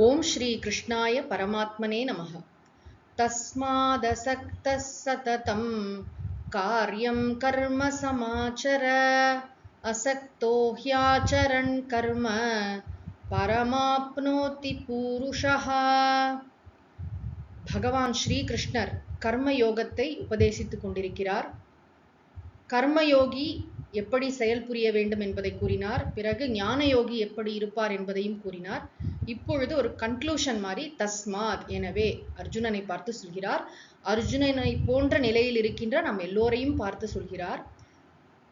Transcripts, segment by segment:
ஓம் ஸ்ரீ கிருஷ்ணாய பரமாத்மனே நமः. தஸ்மாதசக்தः சததம் கார்யம் கர்ம சமாச்சர அசக்தோ ஹ்யாச்சரன் கர்ம பரமாப்னோதி பூருஷः. பகவான் ஸ்ரீ கிருஷ்ணர் கர்மயோகத்தை உபதேசித்துக் கொண்டிருக்கிறார். கர்மயோகி எப்படி செயல் புரிய வேண்டும் என்பதை கூறினார். பிறகு ஞானயோகி எப்படி இருப்பார் என்பதையும் கூறினார். இப்பொழுது ஒரு கன்க்ளூஷன் மாதிரி தஸ்மாத், எனவே அர்ஜுனனை பார்த்து சொல்கிறார். அர்ஜுனனை போன்ற நிலையில் இருக்கின்ற நம் எல்லோரையும் பார்த்து சொல்கிறார்.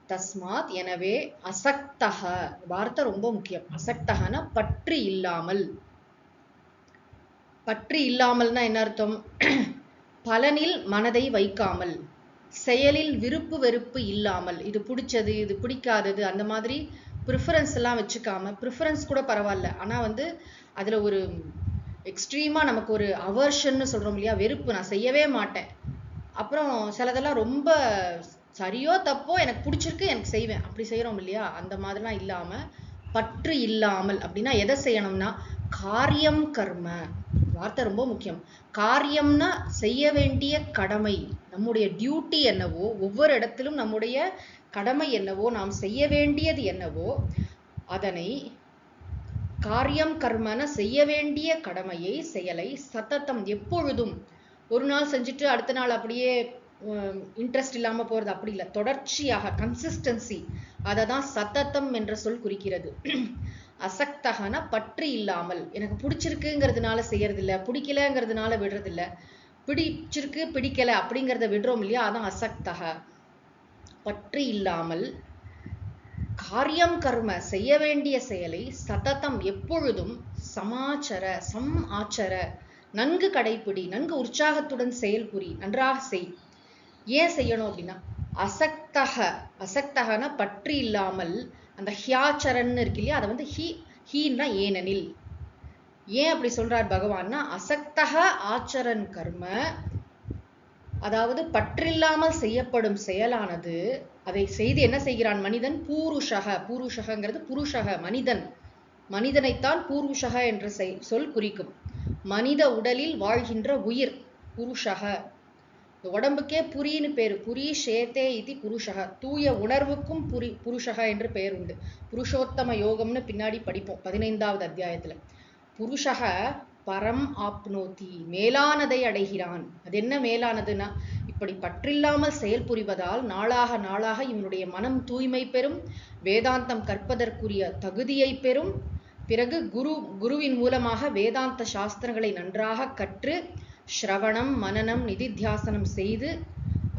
தஸ்மாத், எனவே அசக்தஹ, வார்த்தை ரொம்ப முக்கியம். அசக்தஹன பற்று இல்லாமல். பற்று இல்லாமல்னா என்ன அர்த்தம்? பலனில் மனதை வைக்காமல், செயலில் விருப்பு வெறுப்பு இல்லாமல், இது பிடிச்சது இது பிடிக்காதது அந்த மாதிரி ப்ரிஃபரன்ஸ் எல்லாம் வச்சுக்காம, ப்ரிஃபரன்ஸ் கூட பரவாயில்ல, ஆனால் அதில் ஒரு எக்ஸ்ட்ரீமாக நமக்கு ஒரு அவர்ஷன்னு சொல்கிறோம் இல்லையா, வெறுப்பு, நான் செய்யவே மாட்டேன். அப்புறம் சிலதெல்லாம் ரொம்ப சரியோ தப்போ எனக்கு பிடிச்சிருக்கு எனக்கு செய்வேன், அப்படி செய்கிறோம் இல்லையா, அந்த மாதிரிலாம் இல்லாமல் பற்று இல்லாமல். அப்படின்னா எதை செய்யணும்னா காரியம் கர்ம, வார்த்தை ரொம்ப முக்கியம். காரியம்னா செய்ய வேண்டிய கடமை, நம்முடைய டியூட்டி என்னவோ, ஒவ்வொரு இடத்திலும் நம்முடைய கடமை என்னவோ, நாம் செய்ய வேண்டியது என்னவோ அதனை காரியம் கர்மன, செய்ய வேண்டிய கடமையை செயலை சததம் எப்பொழுதும், ஒரு நாள் செஞ்சுட்டு அடுத்த நாள் அப்படியே இன்ட்ரெஸ்ட் இல்லாமல் போகிறது அப்படி இல்லை, தொடர்ச்சியாக கன்சிஸ்டன்சி, அதை தான் சததம் என்ற சொல் குறிக்கிறது. அசக்தகன பற்று இல்லாமல், எனக்கு பிடிச்சிருக்குங்கிறதுனால செய்யறது இல்லை, பிடிக்கலங்கிறதுனால விடுறதில்ல, பிடிச்சிருக்கு பிடிக்கல அப்படிங்கிறத விடுறோம் இல்லையா, அதான் அசக்தக. பற்று இல்லாமல் காரியம் கர்ம, செய்ய வேண்டிய செயலை சததம் எப்பொழுதும் சமாச்சர, ஆச்சர, நன்கு கடைப்பிடி, நன்கு உற்சாகத்துடன் செயல் புரி, நன்றாக செய். ஏன் செய்யணும் அப்படின்னா அசக்தக, அசக்தகன பற்று இல்லாமல், அந்த ஹியாச்சரன் இருக்கு இல்லையா, அதை ஹீன்னா ஏனெனில். ஏன் அப்படி சொல்றார் பகவான்னா, அசக்தக ஆச்சரன் கர்ம, அதாவது பற்றில்லாமல் செய்யப்படும் செயலானது, அதை செய்து என்ன செய்கிறான் மனிதன்? பூருஷக, பூருஷகங்கிறது புருஷக, மனிதன், மனிதனைத்தான் பூருஷக என்ற சொல் குறிக்கும். மனித உடலில் வாழ்கின்ற உயிர் புருஷக. உடம்புக்கே புரின்னு பேரு, புரி ஷேத்தே இது புருஷக, தூய உணர்வுக்கும் புருஷக என்று பெயர் உண்டு. புருஷோத்தம யோகம்னு பின்னாடி படிப்போம் 15வது அத்தியாயத்துல. புருஷக பரம் ஆப்னோதி, மேலானதை அடைகிறான். அது என்ன மேலானதுன்னா, இப்படி பற்றில்லாமல் செயல் புரிவதால் நாளாக நாளாக இவனுடைய மனம் தூய்மை பெறும், வேதாந்தம் கற்பதற்குரிய தகுதியை பெறும். பிறகு குருவின் மூலமாக வேதாந்த சாஸ்திரங்களை நன்றாக கற்று ஸ்ரவணம் மனனம் நிதித்தியாசனம் செய்து,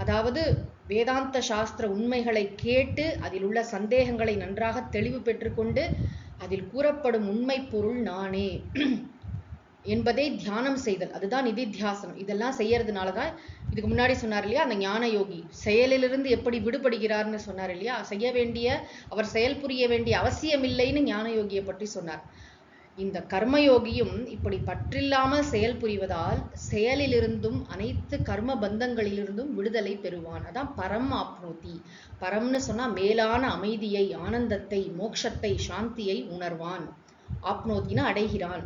அதாவது வேதாந்த சாஸ்திர உண்மைகளை கேட்டு அதில் உள்ள சந்தேகங்களை நன்றாக தெளிவு பெற்றுக்கொண்டு அதில் கூறப்படும் உண்மை பொருள் நானே என்பதை தியானம் செய்தல், அதுதான் நிதித்தியாசனம். இதெல்லாம் செய்யறதுனாலதான் இதுக்கு முன்னாடி சொன்னார் இல்லையா, அந்த ஞான யோகி செயலிலிருந்து எப்படி விடுபடுகிறார்னு சொன்னார் இல்லையா, செய்ய வேண்டிய, அவர் செயல் புரிய வேண்டிய அவசியம் இல்லைன்னு ஞான யோகியை பற்றி சொன்னார். இந்த கர்மயோகியும் இப்படி பற்றில்லாமல் செயல் புரிவதால் செயலிலிருந்தும் அனைத்து கர்ம பந்தங்களிலிருந்தும் விடுதலை பெறுவான். அதான் பரம் ஆப்னோதி. பரம்னு சொன்னா மேலான அமைதியை, ஆனந்தத்தை, மோட்சத்தை, சாந்தியை உணர்வான். ஆப்னோதினா அடைகிறான்.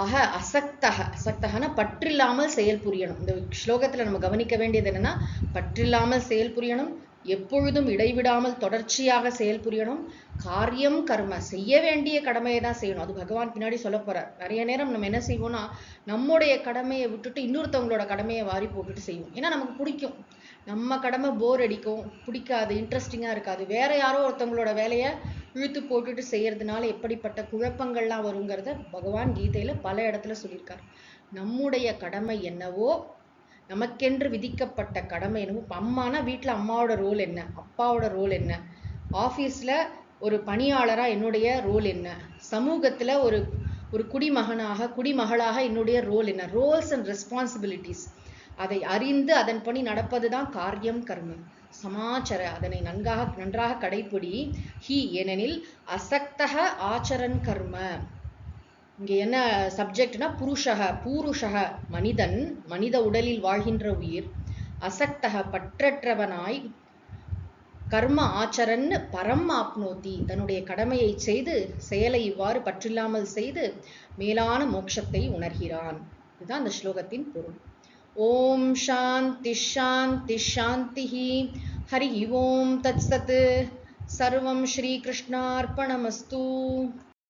ஆக அசக்தக, அசக்தகன பற்றில்லாமல் செயல் புரியணும். இந்த ஸ்லோகத்துல நம்ம கவனிக்க வேண்டியது என்னன்னா, பற்றில்லாமல் செயல் புரியணும், எப்பொழுதும் இடைவிடாமல் தொடர்ச்சியாக செயல் புரியணும், காரியம் கர்ம, செய்ய வேண்டிய கடமையை தான் செய்யணும். அது பகவான் பின்னாடி சொல்ல போறார். நிறைய நேரம் நம்ம என்ன செய்வோம்னா, நம்முடைய கடமையை விட்டுட்டு இன்னொருத்தவங்களோட கடமையை வாரி போட்டுட்டு செய்வோம். ஏன்னா நமக்கு பிடிக்கும், நம்ம கடமை போர் அடிக்கும், பிடிக்காது, இன்ட்ரெஸ்டிங்கா இருக்காது, வேற யாரோ ஒருத்தவங்களோட வேலையை இழுத்து போட்டுட்டு செய்யறதுனால எப்படிப்பட்ட குழப்பங்கள்லாம் வருங்கிறத பகவான் கீதையில பல இடத்துல சொல்லியிருக்கார். நம்முடைய கடமை என்னவோ, நமக்கென்று விதிக்கப்பட்ட கடமை என்னவோ, அம்மானா வீட்டுல அம்மாவோட ரோல் என்ன, அப்பாவோட ரோல் என்ன, ஆபீஸ்ல ஒரு பணியாளரா என்னுடைய ரோல் என்ன, சமூகத்துல ஒரு குடிமகளாக என்னுடைய ரோல் என்ன, ரோல்ஸ் அண்ட் ரெஸ்பான்சிபிலிட்டிஸ், அதை அறிந்து அதன் பணி நடப்பதுதான் காரியம் கர்மம். சமாச்சர, அதனை நன்றாக கடைப்பிடி. ஹி ஏனெனில் அசக்தக ஆச்சரன் கர்ம, இங்க என்ன சப்ஜெக்ட்னா புருஷக, பூருஷக மனிதன், மனித உடலில் வாழ்கின்ற உயிர், அசக்தக பற்றற்றவனாய், கர்ம ஆச்சரன் பரம் ஆப்னோதி, தன்னுடைய கடமையை செய்து செயலை இவ்வாறு பற்றில்லாமல் செய்து மேலான மோட்சத்தை உணர்கிறான். இதுதான் அந்த ஸ்லோகத்தின் பொருள். ஓம் சாந்தி ஷாந்தி ஷாந்திஹி. ஹரி ஓம் தத் சத். சர்வம் ஸ்ரீ கிருஷ்ணார்ப்பணமஸ்து.